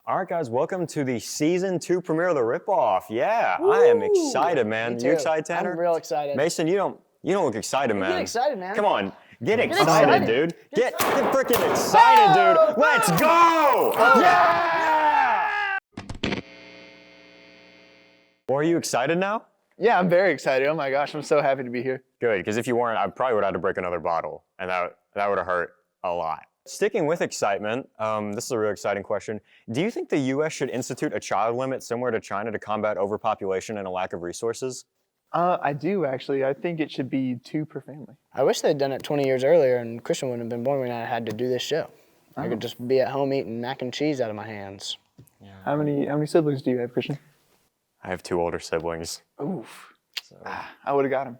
All right, guys, welcome to the Season 2 premiere of The Ripoff. Yeah, Woo! I am excited, man. Me You too. excited, Tanner? I'm real excited. Mason, you don't look excited, man. Get excited, man. Come on, get excited, excited. dude. Get freaking excited, dude. Let's go! Yeah! Well, are you excited now? Yeah, I'm very excited. Oh my gosh, I'm so happy to be here. Good, because if you weren't, I probably would have had to break another bottle, and that would have hurt a lot. Sticking with excitement, this is a real exciting question. Do you think the U.S. should institute a child limit similar to China to combat overpopulation and a lack of resources? I do actually. I think it should be 2 per family. I wish they'd done it 20 years earlier and Christian wouldn't have been born when I had to do this show. I could just be at home eating mac and cheese out of my hands. Yeah. How many siblings do you have, Christian? I have 2 older siblings. Oof. I would have got him.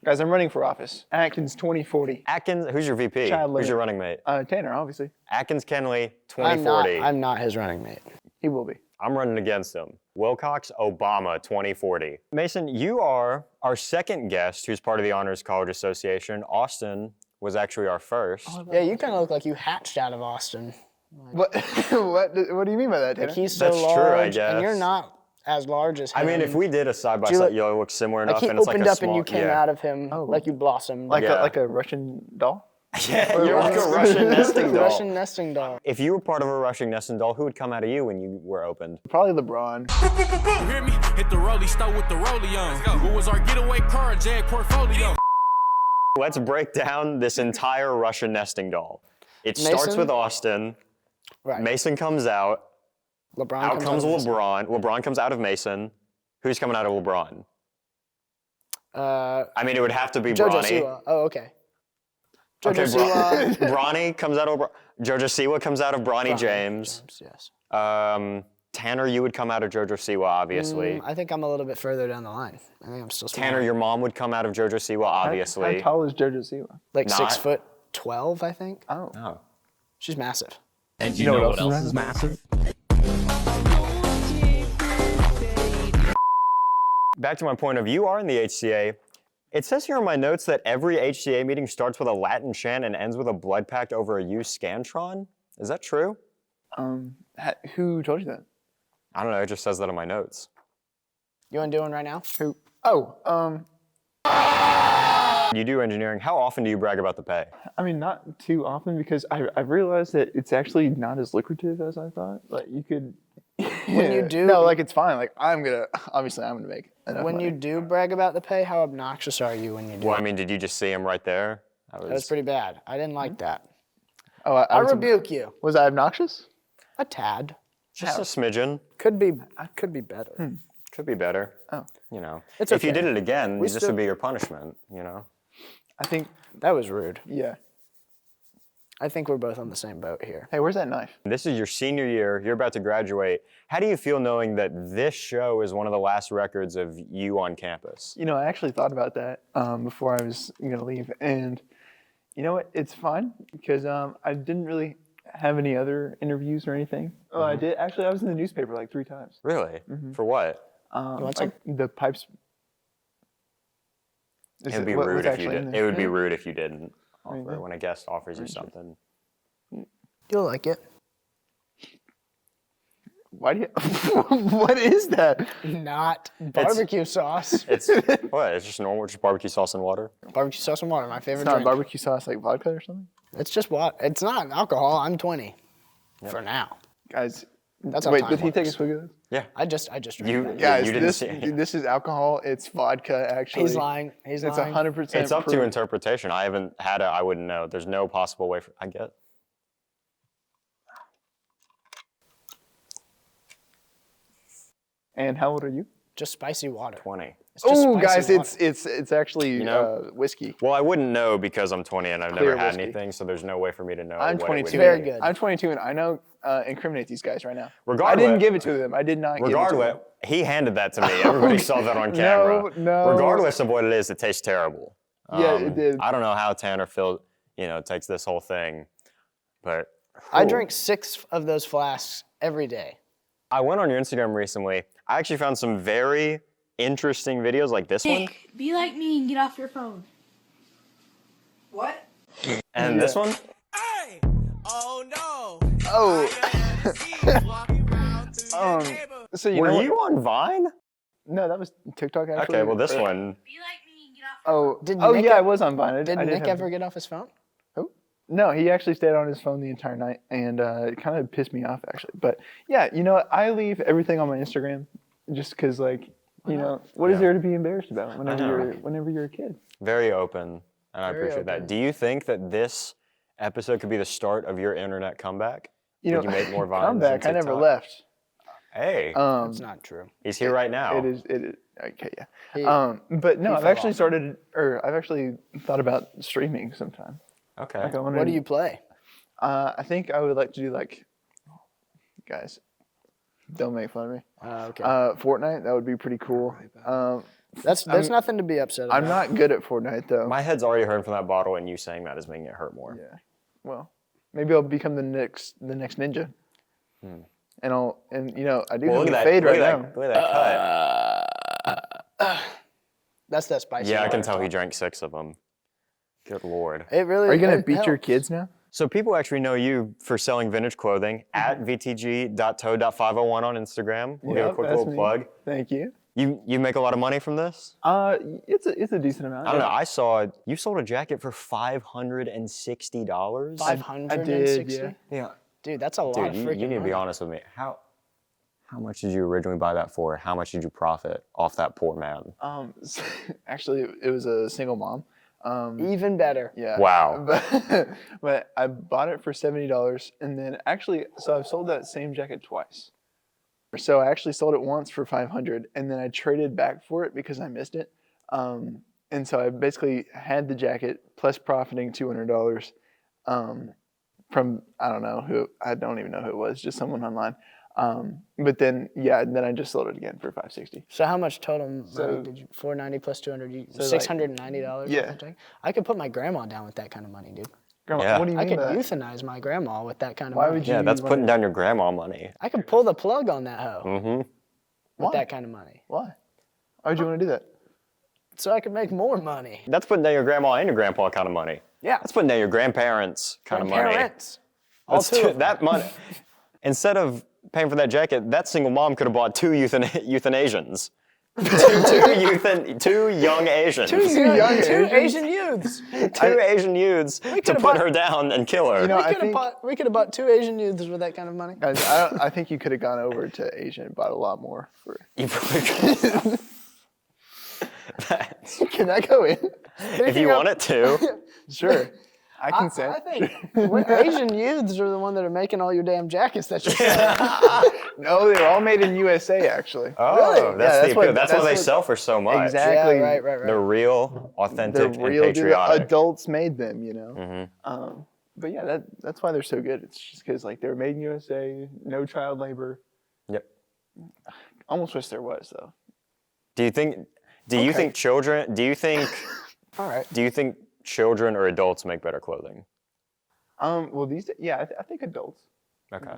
Guys, I'm running for office. Atkins 2040. Atkins, who's your VP? Child limit. Who's your running mate? Tanner, obviously. Atkins Kenley 2040. I'm not his running mate. He will be. I'm running against him. Wilcox Obama 2040. Mason, you are our second guest who's part of the Honors College Association. Austin was actually our first. Yeah, you kind of look like you hatched out of Austin. What do you mean by that, Tanner? Like he's so That's large, true, I guess. and you're not as large as him. I mean, if we did a side-by-side, you look similar enough, like he and it's like opened a up small, and you came out of him like you blossomed. like a Russian doll? Yeah, you're like a Russian nesting doll. Russian nesting doll. If you were part of a Russian nesting doll, who would come out of you when you were opened? Probably LeBron. Hear me? Hit the rollie, start with the rollie on. What was our getaway car, Jag portfolio? Let's break down this entire Russian nesting doll. It starts Mason? with Austin. Right. Mason comes out. LeBron Out comes out of this. LeBron. LeBron comes out of Mason. Who's coming out of LeBron? I mean, it would have to be Jojo Bronny. Siwa. Oh, okay. Jojo Okay, Siwa. Bronny comes out of Jojo Siwa comes out of Bronny James. Yes. Tanner, you would come out of Jojo Siwa, obviously. I think I'm a little bit further down the line. I think I'm still small. Tanner, your mom would come out of Jojo Siwa, obviously. How tall is JoJo Siwa? Like Not- 6'12", I think. Oh. Oh. She's massive. And you know what else is massive? Back to my point of you are in the HCA. It says here in my notes that every HCA meeting starts with a Latin chant and ends with a blood pact over a used Scantron. Is that true? Who told you that? I don't know, it just says that in my notes. You want to do one right now? Who? Oh, You do engineering. How often do you brag about the pay? I mean, not too often because I've realized that it's actually not as lucrative as I thought. Like you could. When you do- No, like it's fine. Like I'm gonna make enough When money. you do brag about the pay, how obnoxious are you when you do Well, I it? mean, did you just see him right there? That was pretty bad. I didn't like that. Oh, I was rebuke you. Was I obnoxious? A tad. just a smidgen. Could be better. Could be better. Oh. You know, It's if you okay. did it again, this still- would be your punishment, you know? I think. That was rude. Yeah. I think we're both on the same boat here. Hey, where's that knife? This is your senior year. You're about to graduate. How do you feel knowing that this show is one of the last records of you on campus? You know, I actually thought about that before I was gonna leave, and you know what? It's fine because I didn't really have any other interviews or anything. Oh, I did. Actually, I was in the newspaper like 3 times. Really? For what? want Like the pipes. It would be what's rude if you actually in did. there? It would be rude if you didn't offer go. when a guest offers you something. You'll like it. Why do you? What is that? Not barbecue sauce. It's what? It's just normal, just barbecue sauce and water. Barbecue sauce and water, my favorite It's not drink. barbecue sauce like vodka or something. It's just water. It's not alcohol. I'm 20 for now. Guys, That's how wait, time did he take a works. swig of this? Yeah. I just drank You, that. Guys, you didn't this see it. this is alcohol. It's vodka, actually. He's lying. He's It's lying. 100%. It's up to proof. interpretation. I haven't had it. I wouldn't know. There's no possible way for. I get. And how old are you? Just spicy water. 20. It's just Oh, spicy guys, water. it's actually know? whiskey. Well, I wouldn't know because I'm 20 and I've Clear never had whiskey. anything, so there's no way for me to know. I'm what it 22. would be. Very good. I'm 22, and I know incriminate these guys right now. Regardless- I didn't give it to them. I did not give it to Regardless, them. he handed that to me. Everybody saw that on camera. No. Regardless of what it is, it tastes terrible. Yeah, it did. I don't know how Tanner takes this whole thing, but I Ooh. drink 6 of those flasks every day. I went on your Instagram recently. I actually found some very interesting videos like this one Nick, be like me and get off your phone. What? and this one. Hey! Oh no! Oh, So you Were know you on Vine? No, that was TikTok actually. Okay, well this one. Be like me and get off your Oh, Did yeah, Nick I was on Vine. Did I Nick have- ever get off his phone? Who? No, he actually stayed on his phone the entire night, and it kind of pissed me off actually. But yeah, you know what? I leave everything on my Instagram, just because like, you know, what is there to be embarrassed about whenever you're a kid? Very open, and I Very appreciate that. Do you think that this episode could be the start of your internet comeback? You know, Did you make more Vines? comeback. I and never TikTok? left. Hey, That's not true. he's here right now. It is. Okay, yeah. He- But no, I've fell actually off. I've actually thought about streaming sometime. Okay. Like, I wanna- What do you play? I think I would like to do like, guys, don't make fun of me. Okay. Fortnite, that would be pretty cool. That's nothing to be upset about. I'm not good at Fortnite though. My head's already hurting from that bottle, and you saying that is making it hurt more. Yeah. Well, maybe I'll become the next ninja. And you know, I do Well, have look a at that. fade Look right at now. that. Look at that cut. That's that spicy. Yeah, I can water tell he talk. drank 6 of them. Good lord. It really. Are you gonna it beat your helps. kids now? So people actually know you for selling vintage clothing at vtg.toe.501 on Instagram. We'll give a Yep, quick that's little me. plug. Thank you. You make a lot of money from this? It's a decent amount. I don't know. I saw you sold a jacket for $560. 560. yeah. Yeah. Dude, that's a lot Dude, of you freaking need to be money. honest with me. How much did you originally buy that for? How much did you profit off that poor man? Actually, it was a single mom. Even better. Yeah. Wow. But I bought it for $70, and then actually, so I've sold that same jacket twice. So I actually sold it once for $500, and then I traded back for it because I missed it. And so I basically had the jacket plus profiting $200 from I don't even know who it was, just someone online. But then I just sold it again for $560. So how much total money So- did you? $490 plus $200. like- $690. Yeah. off the jacket? I could put my grandma down with that kind of money, dude. Grandma, Yeah. what do you I mean could by that? euthanize my grandma with that kind of Why money. would you? Yeah, that's wanna- putting down your grandma money. I could pull the plug on that hoe Mm-hmm. with Why? that kind of money, Why? Why would you want to do that? so I could make more money. That's putting down your grandma and your grandpa kind of money. Yeah. That's putting down your grandparents kind of money. Parents. All That's two of them. that money. Instead of paying for that jacket, that single mom could have bought 2 euthanasians. two young Asians. Two Asian youths. Two Asian youths to could've put bought- her down and kill her. You know, We could have bought 2 Asian youths with that kind of money. Guys, I think you could have gone over to Asia and bought a lot more. You probably could. Can I go in? If you want it to. Sure. I I consent. think Asian youths are the one that are making all your damn jackets that you're selling. No, they were all made in USA, actually. Oh, Really? that's Yeah, the that's appeal. what- That's why that's they what- sell for so much. Exactly. Yeah, right. They're real, They're authentic, real. and The patriotic. adults made them, you know. Mm-hmm. But yeah, that's why they're so good. It's just because like they were made in USA, no child labor. Yep. Almost wish there was though. Do you think children? Do you think? All right. Do you think children or adults make better clothing? Well, I think adults. Okay.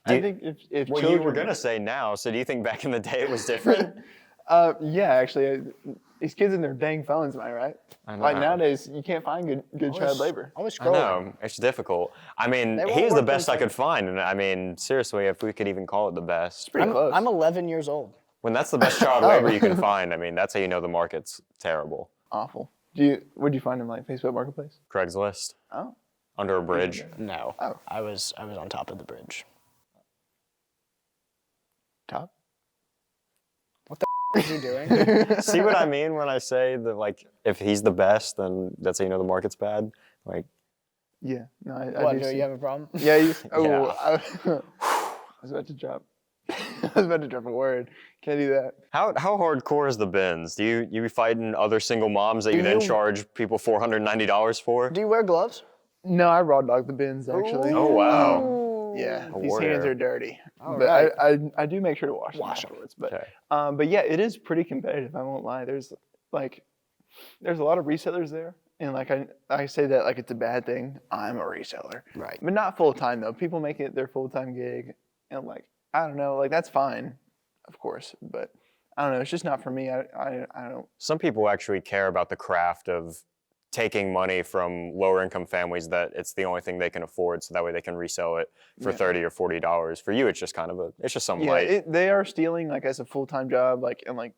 I think if Well, children, you were gonna say now. So do you think back in the day it was different? yeah, actually, these kids and their dang phones, am I right? I know. Like nowadays, you can't find good child labor. I was I scrolling. know it's difficult. I mean, They won't he's the work best I with could find, and I mean, seriously, if we could even call it the best. Pretty close. I'm 11 years old. When that's the best child labor you can find, I mean, that's how you know the market's terrible. Awful. Where'd you find them? Like Facebook Marketplace? Craigslist, Oh. under a bridge. No. Oh. I was on top of the bridge. Top. What are you doing? See what I mean when I say that, like, if he's the best, then that's how you know the market's bad. Like, Yeah. No, I What, do do see. you have a problem? Yeah. Oh, Yeah. I was about to drop. I was about to drop a word. Can't do that. how hardcore is the bins? Do you be fighting other single moms that you then charge people $490 for? Do you wear gloves? No, I raw dog the bins actually. Oh wow. Yeah, A these warrior. hands are dirty. All but right. I do make sure to wash them Wash 'em. afterwards. But Okay. but yeah, it is pretty competitive. I won't lie. There's a lot of resellers there, and like I say that like it's a bad thing. I'm a reseller, Right. but not full time though. People make it their full time gig, and like I don't know, like that's fine, of course, but I don't know. It's just not for me. I don't. Some people actually care about the craft of taking money from lower income families that it's the only thing they can afford, so that way they can resell it for $30 or $40. For you, it's just kind of it's just some light. They are stealing like as a full-time job, and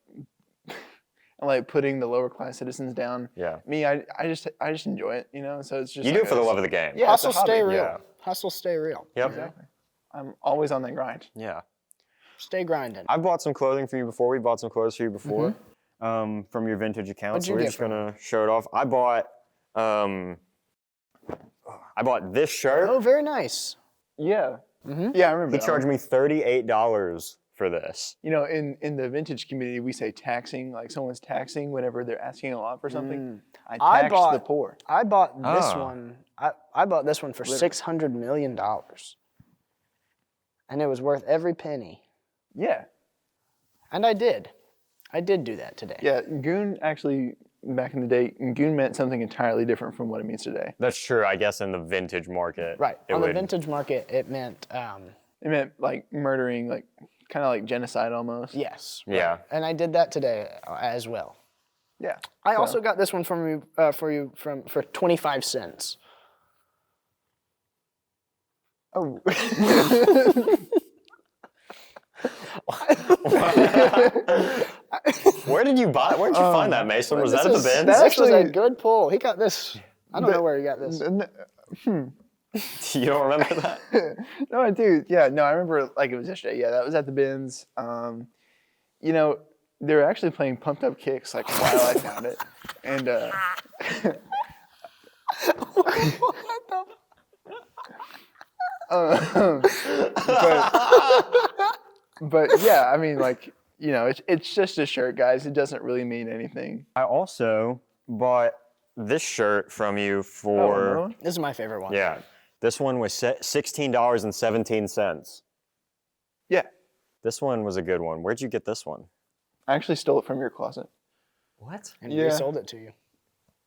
putting the lower class citizens down. Yeah. Me, I just enjoy it, So it's just You do it for the love of the game. Yeah, Hustle, it's a hobby. stay real. Yeah. Hustle, stay real. Yep. Exactly. I'm always on that grind. Yeah. Stay grinding. I bought some clothing for you bought some clothes for you before, from your vintage account. What'd So you we're get just from gonna show it off. I bought this shirt. Oh, very nice. Yeah. Yeah, I remember. He that charged one. me $38 for this. In the vintage community, we say taxing, like someone's taxing whenever they're asking a lot for something. I tax the poor. I bought this Ah. one. I bought this one for $600 million. And it was worth every penny. Yeah. And I did. I did do that today. Yeah, goon actually, back in the day, goon meant something entirely different from what it means today. That's true, I guess, in the vintage market. Right. It On would, the vintage market, it meant, It meant like murdering, like kind of like genocide almost. yes. Yeah. And I did that today as well. Yeah. I So- also got this one from you, for 25 cents. Oh. Where'd you find that, Mason? Was that at the This bins? was actually- a good pull. He got this. I don't know where he got this. You don't remember that? No, I do. Yeah, no, I remember like it was yesterday. Yeah, that was at the bins. They were actually playing Pumped Up Kicks like while I found it, and but yeah, I mean, like it's just a shirt, guys. It doesn't really mean anything. I also bought this shirt from you Oh, for another one? This is my favorite one. yeah. This one was $16.17. Yeah, This one was a good one. Where'd you get this one? I actually stole it from your closet. What? And Yeah. we sold it to you.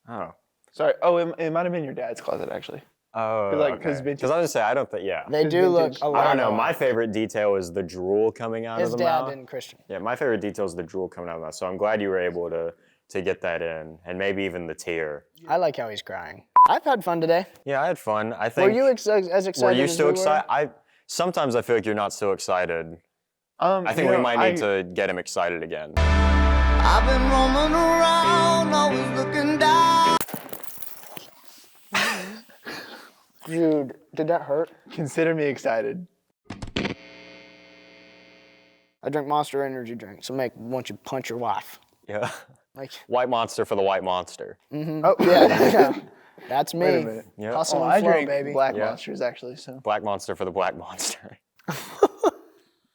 Oh. Sorry. Oh, it might have been your dad's closet actually. Oh, like, 'cause okay. vintage- Because I was gonna say, I don't think, yeah. They It's do look vintage. a lot. I don't know. alike. My favorite detail is the drool coming out His of the dad mouth. and Christian. Yeah, my favorite detail is the drool coming out of the mouth. So I'm glad you were able to get that in, and maybe even the tear. I like how he's crying. I've had fun today. Yeah, I had fun. I think. Were you as excited? Were you as still we excited? Sometimes I feel like you're not so excited. I think we might need to get him excited again. I've been roaming around, always looking down. Dude, did that hurt? Consider me excited. I drink Monster Energy drink, so want you to punch your wife. Yeah. Like, White monster for the white monster. Oh yeah, that's me. Wait a minute. Yeah. Hustle Oh, and I flow, drink baby. Black Yeah. Monsters actually. So Black monster for the black monster.